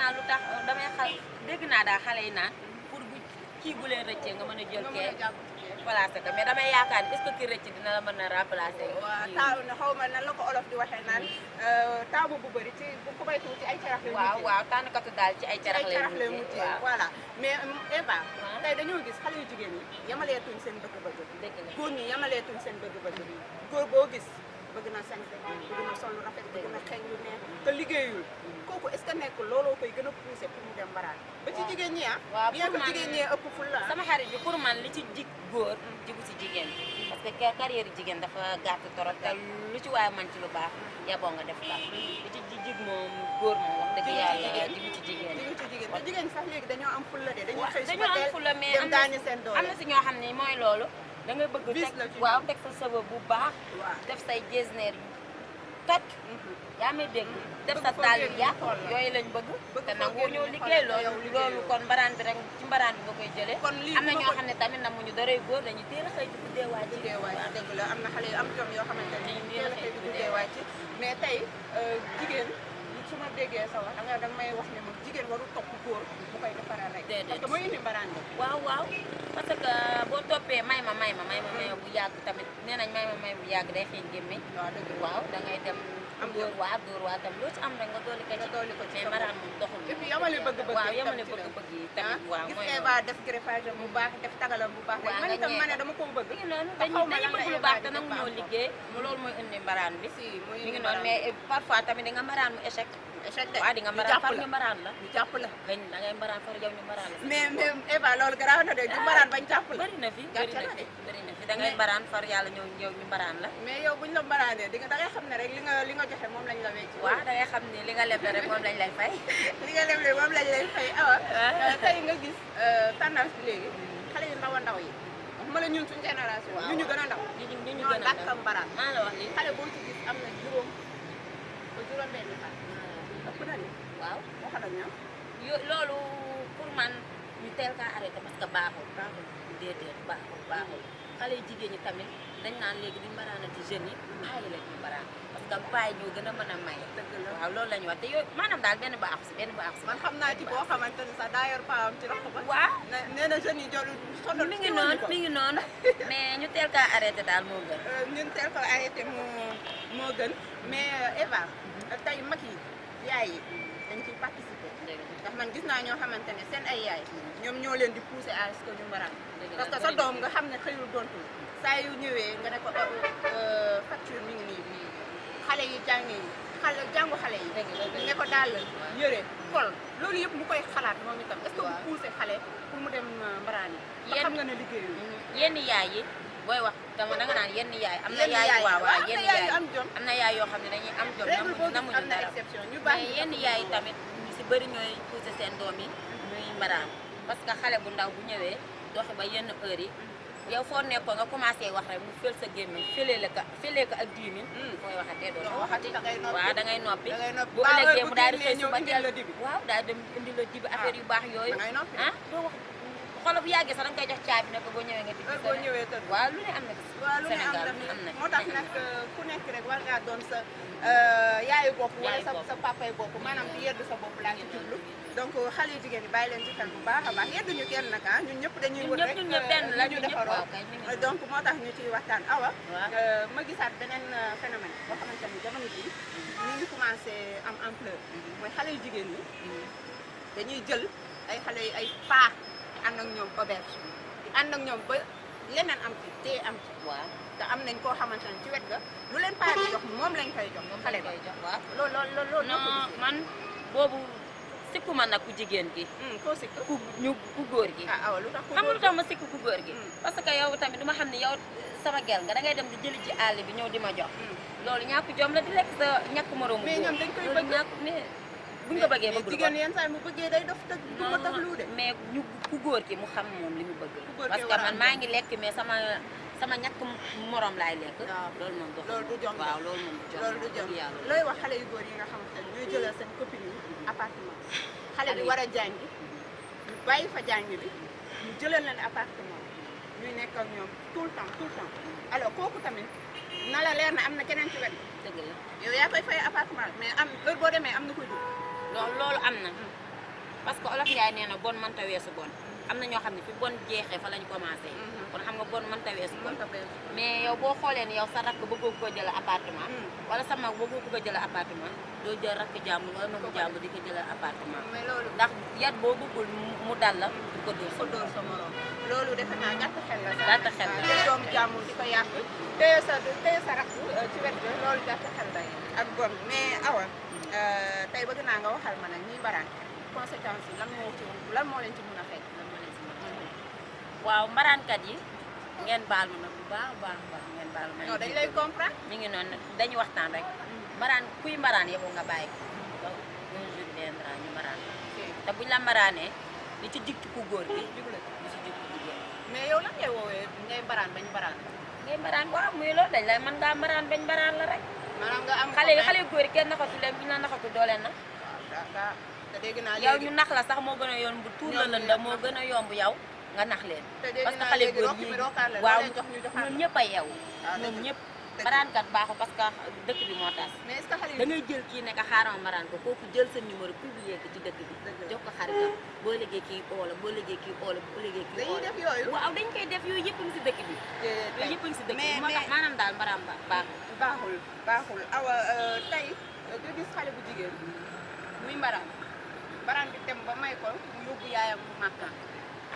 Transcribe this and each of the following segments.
naa lu tax damay dégg naa daal xale yi naan pour bu kii bu leen rëccee nga mën a jël kee placé ko mais damay yaakaar est-ce que ki rëcc dina la mën a remplacer. waaw taaw na xaw ma nan la ko olof di waxee naan taamu bu bëri ci bu ko bay tuuti ay carax lay waaw waaw tànnakatu daal ci ay carax lay mujjee voilà mais Eva tey dañoo gis xale yu jigéen ñi yamaleetuñ seen bëgg-bëgg dëgg la góor ñi yamaleetuñ seen bëgg-bëgg góor boo gis bëgg na sañse bëgg na sol lu rafet bëgg na xeeñ lu neex te liggéeyul kooku est-ce que nekk looloo koy gën a poussé pour mu dem mbaraan ba ci jigéen ñi waaw bien que jigéen ñi ëpp ful la sama xarit bi pour man li ci jig góor jigu ci jigéen parce que carrière jigéen dafa gàtt torop te lu ci waaye man ci lu baax yaboo nga def la li ci jig moom góor moom wax dëgg yàlla jigu ci jigéen te jigéen sax léegi dañoo am ful la de dañoo xëy dañoo am ful la mais dem daani seen doole am na si ñoo xam ne mooy loolu da ngay bëgg teg waaw teg sa sëba bu baax def say jesneer yu toj yaa may dégg def sa taal yu yàqu yooyu lañ bëgg te nangu ñoo liggéey loolu kon mbaraan bi rek ci mbaraan bi nga koy jëlee am na ñoo xam ne tamit namuñu daray góor dañuy teel a xëy di guddee wàcc dëgg la am na xale yu am jom yoo xamante ne teel a xëy di guddee wàcc mais tey jigéen su ma déggee sa wax danga may wax ne moom jigéen warul topp góor bu koy defaral rek parce que mooy indi mbaraan bi waaw parce que boo toppee may ma bu yàgg tamit nee nañ may bu yàgg day xëy gémmiñ waaw da ngay dem am dóor waa tam loo ci am rek nga dooli ko ci mais mbaraan moom doxul et puis yamale bëgg-bëgg waaw yamale bëgg-bëgg yi tamit waaw gis Eva def greffage bu baax def tagalam bu baax rek man itam ma ne dama ko bëgg mi ngi noonu dañuy bëgg lu baax te nag ñoo liggéey loolu mooy indi mbaraan bi mi ngi noonu mais parfois tamit di nga mbaraan mu échec waaw di nga mbaraan far ñu mbaraan la ñu jàpp la gañ da ngay mbaraan far yow ñu mbaraan la mais Eva loolu garaaw na de du mbaraan bañ jàpp la bëri na fi da ngay mbaraan far yàlla ñëw ñu mbaraan la mais yow buñ la mbaraanee di nga da ngay xam ne rek li nga joxe moom lañ la wecc waaw da ngay xam ne li nga leble rek moom lañ lay fay li nga leble moom lañ lay fay awa tey nga gis tendance bi léegi xale yu ndaw a ndaw yi waxuma la ñun suñu génération ñu ñu gën a ndaw ñu gën a ndaw ñoo mbaraan maa la wax lii xale boo ci gis am na juróom benn fan ëpp na ni waaw waxal ak ñoom loolu pour man ñu teel kaa arrêté parce que baaxul déedéet baaxul xale yu jigéen ñi tamit dañ naan léegi duñ mbaraanati jeunes yi bàyyi la ñu mbaraan parce que bàyyi ñoo gën a mën a maye waaw loolu la ñu wax te yooyu maanaam daal benn baaxu si man xam naa ci boo xamante ni sax daa yor paam ci roq ba waaw nee na jeunes yi jolu sonal mi ngi noonu mais ñu teel kaa arrêté daal moo gën ñun teel ko arrêté moo gën mais Eva tey mag yi yaay yi dañ ciy participer ndax man gis naa ñoo xamante ne seen ay yaay ñoom ñoo leen di pousser à ce que ñu mbaraan parce que sa doom nga xam ne xëyul gontul saa yu ñëwee nga ne ko facture mi ngi nii xale yi jàngu xale yi ne ko daal yëre kol loolu yëpp mu koy xalaat moom itam est-ce que mu pousser xale pour mu dem mbaraan yi ba xam nga ne liggéeyul yenn yaay yi booy wax dama da nga naan yenn yaay am na yaay waaw yenn yaay am jom am na yaay yoo xam ne dañuy am jom namuñu dara mais yenn yaay yi tamit ñu si bëri ñooy pousser seen doom yi ñuy mbaraan parce que xale bu ndaw bu ñëwee doxi ba yenn heure yi yow foo nekkoon nga commencé wax rek mu fël sa gémmiñ fëlee ko ak 10 000 fooy waxatee doo waxati waaw da ngay noppi bu ëllëgee mu daal di xëy suba teel waaw daal dem indi la dibi affaire yu baax yooyu ah doo wax xoolal bu yàggee sax da nga koy jox caabi ne ko boo ñëwee nga dibi boo ñëwee tëdd waaw lu ne am na Sénégal am na moo tax nag ku nekk rek war ngaa doon sa yaayu bopp wala sa papay bopp maanaam di yeddu sa bopp laa ngi jublu donc xale yu jigéen ñi bàyyi leen ci xel bu baax a baax yedduñu kenn nag ñun ñëpp dañuy wër rek ñu defaroo donc moo tax ñu ciy waxtaan awa ma gisaat beneen phénomène boo xamante ni jamono ji ñu ngi commencé am ampleur mooy xale yu jigéen ñi dañuy jël ay xale yu ay paa ànd ak ñoom auberge ànd ak ñoom ba leneen am ci tee am ci waaw te am nañ koo xamante ne ci wet ga lu leen paa di jox moom lañ koy jox xale ba waaw loolu non man boobu sikku ma nag ku jigéen gi koo sikk ku góor gi awa lu tax xam lu tax ma sikku ku góor gi parce que yow tamit duma xam ne yow sama gel nga da ngay dem di jëli ci àll bi ñëw di ma jox loolu ñàkk jom la di lekk sa ñàkk moroomu mais ñoom dañ koy bëgg ñàkk mais buñ ko bëggee bëgg jigéen yenn saa mu bëggee day def tëg du ko tax lu de mais ñu ku góor ki mu xam moom li mu bëgg parce que man maa ngi lekk mais sama ñàkk morom laay lekk loolu moom dox loolu du jom waaw loolu moom du jom loolu du jom looy wax xale yu góor yi nga xamante ne ñooy jëlal seen copine yi appartement xale bi war a jàngi ñu bàyyi fa jàngi bi ñu jëlal leen appartement ñuy nekk ak ñoom tout le temps alors kooku tamit na la leer na am na keneen ci wet dëgg la yow yaa koy fay appartement mais am heure boo demee am na koy dugg loolu am na parce que olof Njaay nee na bon mënta weesu bon am na ñoo xam ne fi bon jeexee fa lañ commencé kon xam nga bon mënta weesu bon mais yow boo xoolee ni yow sa rakk bëggoo ko jël appartement wala sa mag bëggoo ko jël appartement doo jël rakk jàmbur wala magu jàmbur di ko jël appartement ndax yat boo bëggul mu dal la du ko dóor sa morom loolu defe naa gàtt xel la sax gàtt xel la te doomu jàmbur di ko yàq téye sa rakk ci wet ga loolu gàtt xel la ak bon mais awa tey bëgg naa nga waxal ma nag ñuy mbaraan conséquences yi lan moo leen ci mën a fekk waaw mbaraankat yi ngeen baal ma nag bu baax ngeen baal ma non dañ lay comprendre mi ngi noonu dañuy waxtaan rek mbaraan kuy mbaraan yow nga bàyyi ko un jour viendra ñu mbaraan te buñ la mbaraanee li ci jig ci ku góor gi li ci jig ci ku góor mais yow lan ngay woowee ngay mbaraan bañ mbaraan ngay mbaraan waaw muy loolu dañ lay mën ngaa mbaraan bañ mbaraan la rek maanaam nga am xale góor yi kenn naxatu leen buñ la naxatu dooleen na te dégg naa yow ñu nax la sax moo gën a yomb bu tuur la lënda moo gën a yomb yow nga nax leen parce que xale góor yi waaw ñoom ñëpp a yeewu ñoom ñëpp mbaraankat baaxu parce que dëkk bi moo tas da ngay jël kii ne ka xaaral mbaraan ko kooku jël sa numéro publier ko ci dëkk bi jox ko xaritam boo liggéey kii oola boo liggéey kii oola boo liggéey kii oola def yooyu waaw dañ koy def yooyu yëpp ngi si dëkk bi yooyu yëpp ngi si dëkk bi moo tax maanaam daal mbaraan baaxul awa tey nga gis xale bu jigéen muy mbaraan bi dem ba may ko mu yóbbu yaayam bu Màkka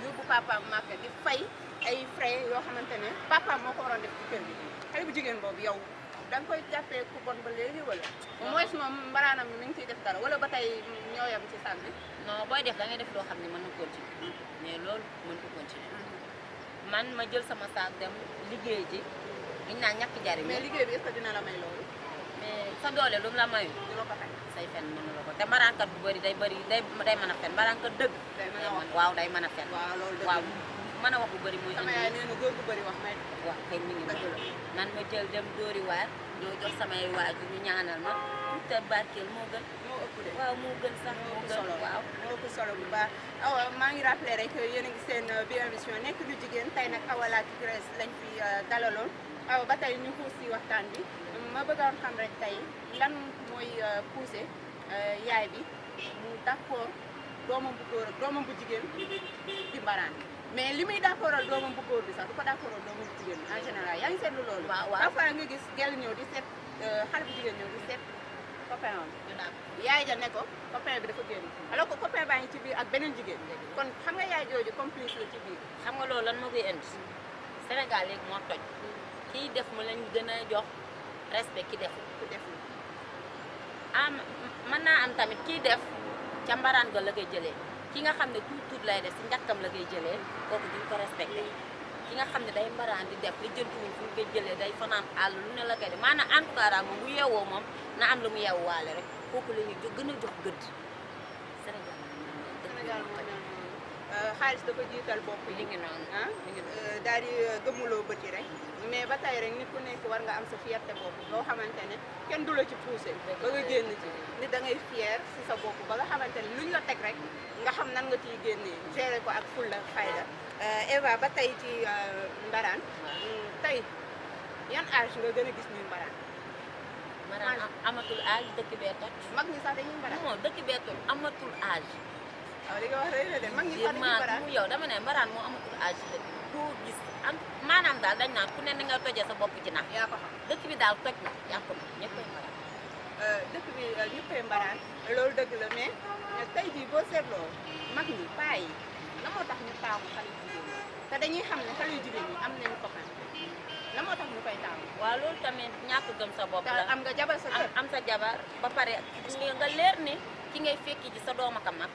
yóbbu papaam Màkka di fay ay frais yoo xamante ne papaam moo ko waroon def ci kër gi xale bu jigéen boobu yow da nga koy jàppee ku bon ba léegi wala mooy moom mbaraanam mi ngi ciy def dara wala ba tey ñooyam ci sànni non booy def da ngay def loo xam ne mën na continuer mais loolu mën ko continuer man ma jël sama saak dem liggéey ji giñ naa ñàkk jariñ mais liggéey bi est-ce que dina la may loolu mais sa doole lu mu la mayu du la ko fay say fen mënu la ko te mbaraankat bu bëri day mën a fen mbaraankat dëgg waaw day mën a fen waaw mën a wax bu bëri mooy sama yaay nee na góor bu bëri wax may wax kay mi ngi nan ma jël dem dóori waar doo jox samay waajur ñu ñaanal ma te barkeel moo gën moo ëpp de waaw moo gën sax moo gën waaw moo ëpp solo bu baax awa maa ngi rappelé rek yéen a ngi seen bi émission nekk lu jigéen tey nag Awa la Tigresse lañ fi dalaloon awa ba tey ñu xuus si waxtaan bi ma bëggoon xam rek tey lan mooy poussé yaay bi mu d'accord doomam bu góor ak doomam bu jigéen di mbaraan mais li muy d'accordal doomam bu góor bi sax du ko d'accordal doomam bu jigéen bi en général yaa ngi seetlu loolu parfois nga gis gel ñëw di seet xale bu jigéen ñëw di seet copain am yaay ja ne ko copain bi dafa génn alors que copain baa ngi ci biir ak beneen jigéen kon xam nga yaay jooju complice la ci biir xam nga loolu lan moo koy indi Sénégal léegi moo toj kiy def mu lañ gën a jox respect ki def mën naa am tamit kiy def ca mbaraan ga la koy jëlee ki nga xam ne tuut lay def si njàkkam la koy jëlee kooku duñ ko respecté ki nga xam ne day mbaraan di def li jëntuwuñ fu ñu koy jëlee day fanaan àll lu ne la koy def maanaam en tout cas daal moom bu yeewoo moom na am lu mu yeewuwaale rek kooku la ñuy gën a jox gëdd Sénégal xaalis dafa jiital bopp yi li ngi noonu daal di gëmmuloo bët yi rek mais ba tey rek nit ku nekk war nga am sa fierté bopp boo xamante ne kenn du la ci poussé ba nga génn ci nit da ngay fier si sa bopp ba nga xamante ne luñ la teg rek nga xam nan nga ciy génnee géré ko ak fulla fayda Eva ba tey ci mbaraan tey yan âge nga gën a gis ñuy mbaraan amatul âge dëkk bee toj mag ñi sax dañuy mbaraan non dëkk bee toj amatul âge waaw li nga wax rek la de mag ñi sax dañuy mbaraan mu yow dama ne mbaraan moo amatul âge ci dëkk koo gis am maanaam daal dañ naan ku ne ni nga tojee sa bopp ci nax yaa ko xam dëkk bi daal toj na yàqu na ñëppay mbaraan dëkk bi ñëppay mbaraan loolu dëgg la mais tey jii boo seetloo mag ñi paa yi la moo tax ñu taamu xale yu jigéen ñi te dañuy xam ne xale yu jigéen ñi am nañu copain la moo tax ñu koy taamu waaw loolu tamit ñàkk gëm sa bopp la am nga jabar sa kër am sa jabar ba pare nga leer ni ki ngay fekki ji sa doom ak a mag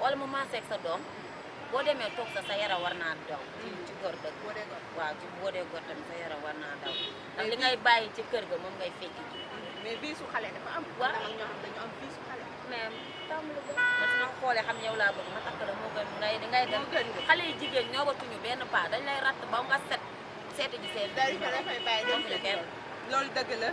wala mu maaseeg sa doom boo demee toog sa yaram war naa daw ci góor dëgg waaw ci boo dee góor tamit sa yaram war naa daw ndax li ngay bàyyi ci kër ga moom ngay fekki ji mais bii su xale dafa am waaw ak ñoo xam dañu am bii su xale mais tam lu gën man su ma xoolee xam yow laa bëgg ma takk la moo gën ngay dem xale yu jigéen ñoo batuñu benn paa dañ lay ratt ba nga set seeti ji seen dafay bàyyi dem kenn loolu dëgg la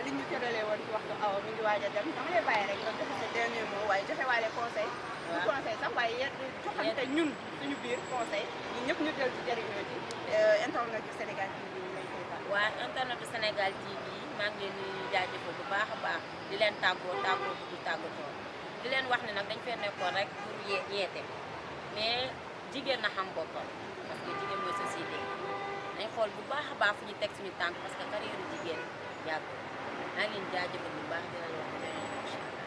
li ñu tëralee woon ci waxtu awa mi ngi waaj a dem dama lay bàyyi rek nga joxe sa dernier mot waaye joxe waale conseil ñu conseil sax waaye joxante ñun suñu biir conseil ñun ñëpp ñu jël ci jëriñoo ci internet du Sénégal TV ñu lay seetaan waa internet du Sénégal TV maa ngi leen di jaajëfal bu baax a baax di leen tàggoo bu tàggatoo di leen wax ne nag dañ fee nekkoon rek pour yeete mais jigéen na xam boppam parce que jigéen mooy société dañ xool bu baax a baax fu ñu teg suñu tànk parce que carrière jigéen yàgg maa ngi leen jaajëfal bu baax dina la wax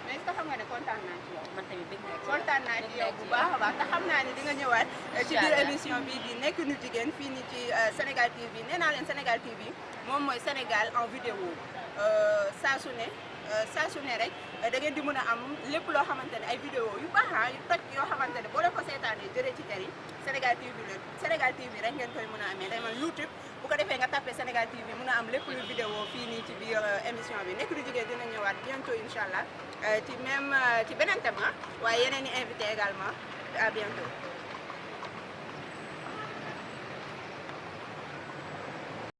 mais est-ce que xam nga ne kontaan naa ci yow. man tamit bëgg naa ci kontaan naa ci yow bu baax a baax te xam naa ni di nga ñëwaat ci biir émission bii di nekk nu jigéen fii nii ci Sénégal TV nee naa leen Sénégal TV moom mooy Sénégal en vidéo saa su ne rek da ngeen di mën a am lépp loo xamante ne ay vidéo yu baax yu toj yoo xamante ne boo leen ko seetaanee jëree ci teri Sénégal TV la Sénégal TV rek ngeen koy mën a amee day man YouTube bu ko defee nga tapé Sénégal TV mën a am lépp lu vidéo fii nii ci biir émission bi nekk lu jigéen dina ñëwaat bientôt incha allah ci même ci beneen thème waaye yeneen i invité également à bientôt